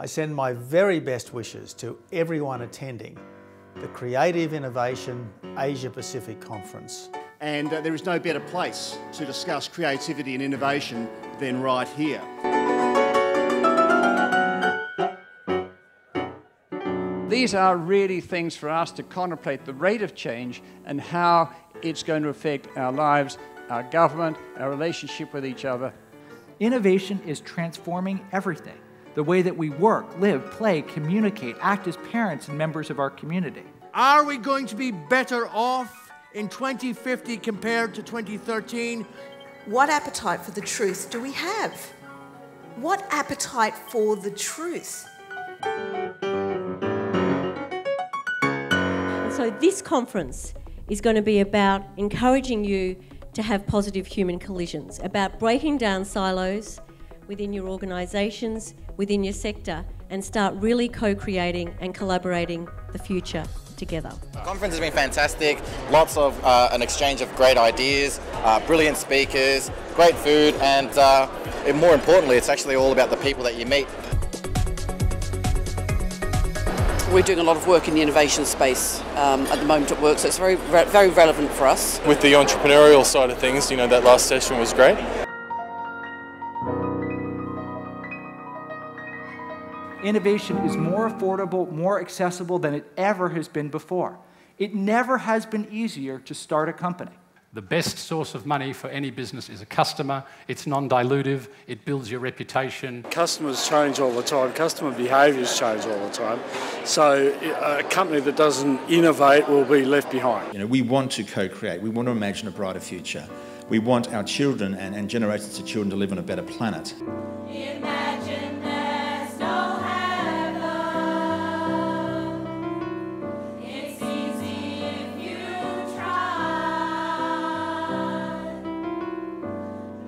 I send my very best wishes to everyone attending the Creative Innovation Asia Pacific Conference. And there is no better place to discuss creativity and innovation than right here. These are really things for us to contemplate the rate of change and how it's going to affect our lives, our government, our relationship with each other. Innovation is transforming everything. The way that we work, live, play, communicate, act as parents and members of our community. Are we going to be better off in 2050 compared to 2013? What appetite for the truth do we have? What appetite for the truth? And so this conference is going to be about encouraging you to have positive human collisions, about breaking down silos within your organisations, within your sector, and start really co-creating and collaborating the future together. The conference has been fantastic, lots of an exchange of great ideas, brilliant speakers, great food, and more importantly, it's actually all about the people that you meet. We're doing a lot of work in the innovation space at the moment at work, so it's very relevant for us. With the entrepreneurial side of things, you know, that last session was great. Innovation is more affordable, more accessible than it ever has been before. It never has been easier to start a company. The best source of money for any business is a customer. It's non-dilutive. It builds your reputation. Customers change all the time. Customer behaviours change all the time. So a company that doesn't innovate will be left behind. You know, we want to co-create. We want to imagine a brighter future. We want our children and generations of children to live on a better planet. Imagine there's no heaven. It's easy if you try.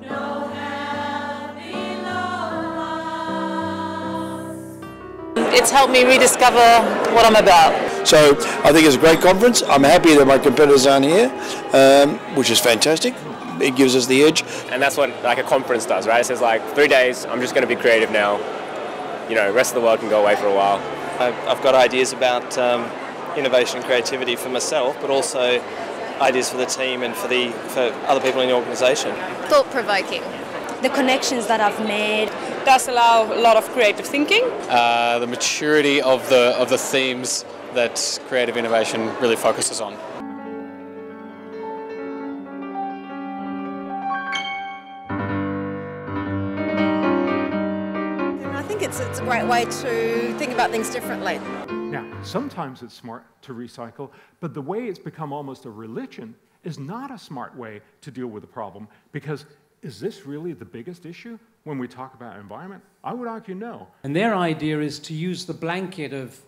No hell below us. It's helped me rediscover what I'm about. So I think it's a great conference. I'm happy that my competitors aren't here, which is fantastic. It gives us the edge. And that's what like a conference does, right? It says like 3 days, I'm just going to be creative now. You know, the rest of the world can go away for a while. I've got ideas about innovation and creativity for myself, but also ideas for the team and for other people in the organisation. Thought-provoking. The connections that I've made. Does allow a lot of creative thinking. The maturity of the themes that creative innovation really focuses on. It's a great way to think about things differently. Now, sometimes it's smart to recycle, but the way it's become almost a religion is not a smart way to deal with the problem, because is this really the biggest issue when we talk about environment? I would argue no. And their idea is to use the blanket of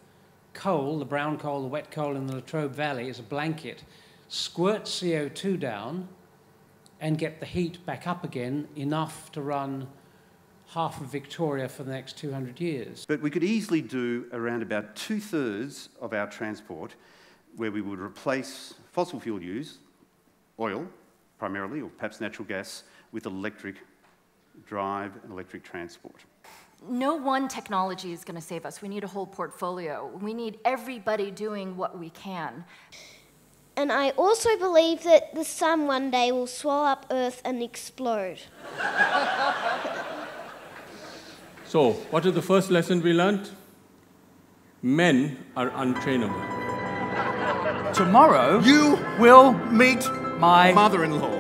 coal, the brown coal, the wet coal in the Latrobe Valley as a blanket, squirt CO2 down and get the heat back up again, enough to run half of Victoria for the next 200 years. But we could easily do around about 2/3 of our transport where we would replace fossil fuel use, oil primarily, or perhaps natural gas, with electric drive and electric transport. No one technology is going to save us. We need a whole portfolio. We need everybody doing what we can. And I also believe that the sun one day will swallow up Earth and explode. So, what is the first lesson we learned? Men are untrainable. Tomorrow, you will meet my mother-in-law.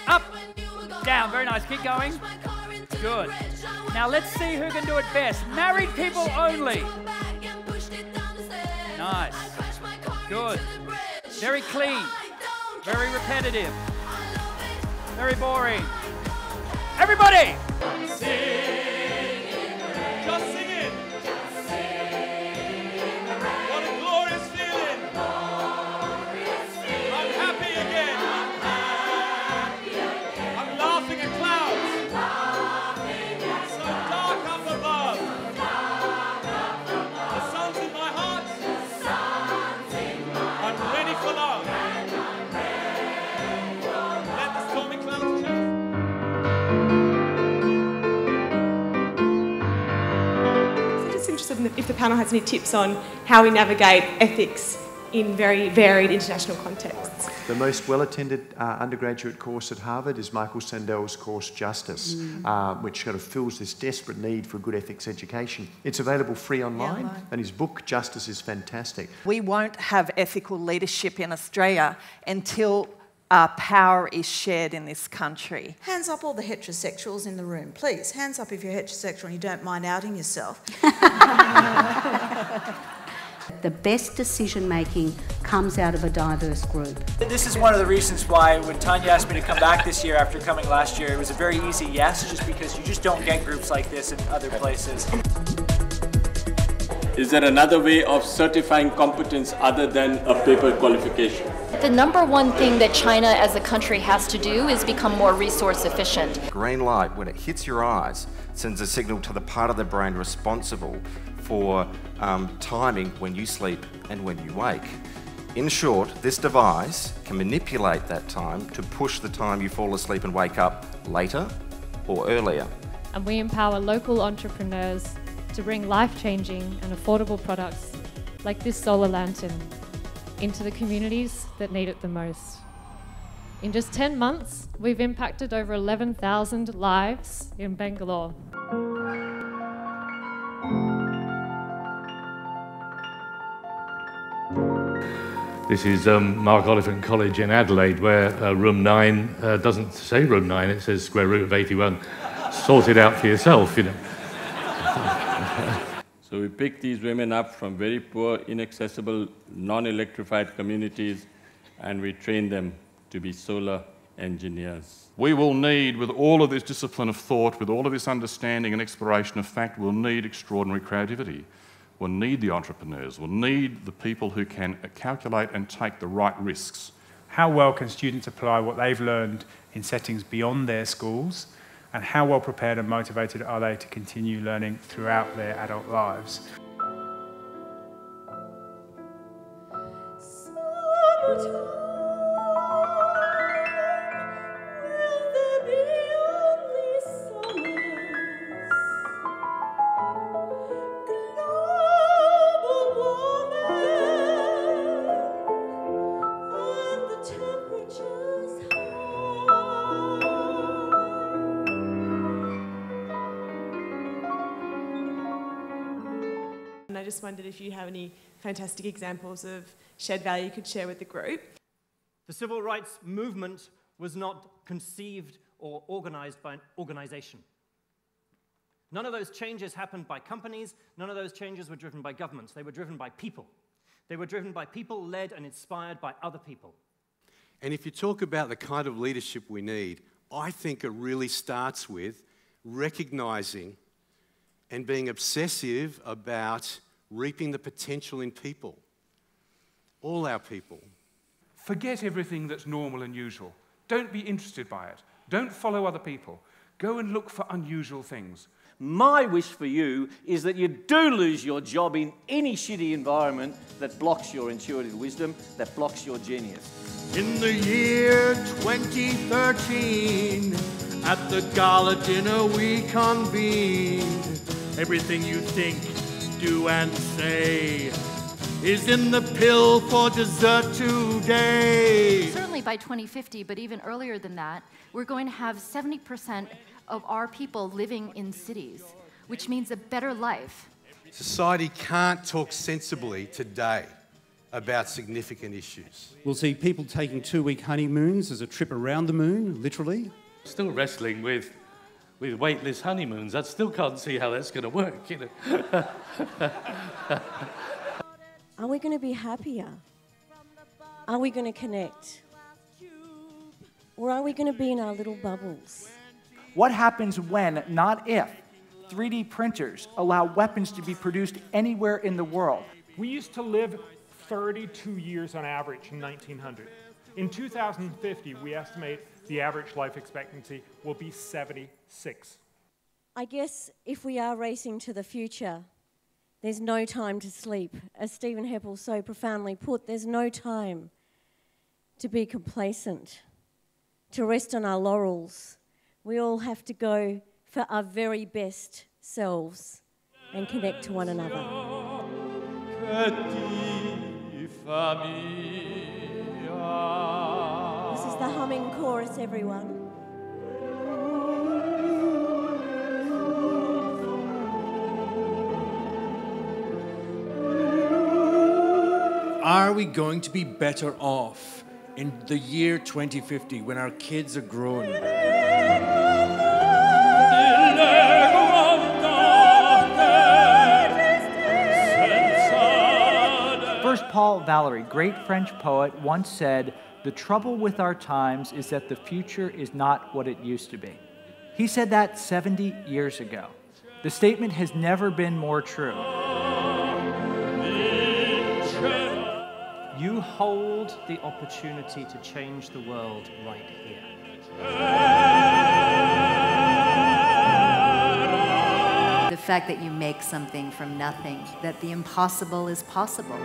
Up, down, very nice, keep going. Good. Now let's see who can do it best. Married people only. Nice. Good. Very clean. Very repetitive. Very boring. Everybody! Sing, just sing it. What a glorious feeling. I'm happy again. I'm laughing at clouds. So dark up above. The sun's in my heart. I'm ready for love. Let the stormy clouds chase. if the panel has any tips on how we navigate ethics in very varied international contexts. The most well-attended undergraduate course at Harvard is Michael Sandel's course Justice, which sort of fills this desperate need for good ethics education. It's available free online, and his book Justice is fantastic. We won't have ethical leadership in Australia until power is shared in this country. Hands up all the heterosexuals in the room, please. Hands up if you're heterosexual and you don't mind outing yourself. The best decision-making comes out of a diverse group. This is one of the reasons why when Tanya asked me to come back this year after coming last year, it was a very easy yes, just because you just don't get groups like this in other places. Is there another way of certifying competence other than a paper qualification? The number one thing that China as a country has to do is become more resource efficient. Green light, when it hits your eyes, sends a signal to the part of the brain responsible for timing when you sleep and when you wake. In short, this device can manipulate that time to push the time you fall asleep and wake up later or earlier. And we empower local entrepreneurs to bring life-changing and affordable products like this solar lantern into the communities that need it the most. In just 10 months, we've impacted over 11,000 lives in Bangalore. This is Mark Oliphant College in Adelaide, where room 9 doesn't say room 9, it says square root of 81. Sort it out for yourself, you know. So we pick these women up from very poor, inaccessible, non-electrified communities, and we train them to be solar engineers. We will need, with all of this discipline of thought, with all of this understanding and exploration of fact, we'll need extraordinary creativity. We'll need the entrepreneurs. We'll need the people who can calculate and take the right risks. How well can students apply what they've learned in settings beyond their schools? And how well prepared and motivated are they to continue learning throughout their adult lives? And I just wondered if you have any fantastic examples of shared value you could share with the group. The civil rights movement was not conceived or organised by an organisation. None of those changes happened by companies. None of those changes were driven by governments. They were driven by people. They were driven by people led and inspired by other people. And if you talk about the kind of leadership we need, I think it really starts with recognising and being obsessive about reaping the potential in people. All our people. Forget everything that's normal and usual. Don't be interested by it. Don't follow other people. Go and look for unusual things. My wish for you is that you do lose your job in any shitty environment that blocks your intuitive wisdom, that blocks your genius. In the year 2013, at the gala dinner we convened. Everything you think, do and say is in the pill for dessert today. Certainly by 2050, but even earlier than that, we're going to have 70% of our people living in cities, which means a better life. Society can't talk sensibly today about significant issues. We'll see people taking 2-week honeymoons as a trip around the moon, literally. Still wrestling with weightless honeymoons. I still can't see how that's going to work, you know. Are we going to be happier? Are we going to connect? Or are we going to be in our little bubbles? What happens when, not if, 3D printers allow weapons to be produced anywhere in the world? We used to live 32 years on average in 1900. In 2050, we estimate the average life expectancy will be 76. I guess if we are racing to the future, there's no time to sleep. As Stephen Heppell so profoundly put, there's no time to be complacent, to rest on our laurels. We all have to go for our very best selves. and connect to one another. This is the humming chorus, everyone. Are we going to be better off in the year 2050 when our kids are grown? First, Paul Valéry, great French poet, once said, "The trouble with our times is that the future is not what it used to be." He said that 70 years ago. The statement has never been more true. You hold the opportunity to change the world right here. The fact that you make something from nothing, that the impossible is possible.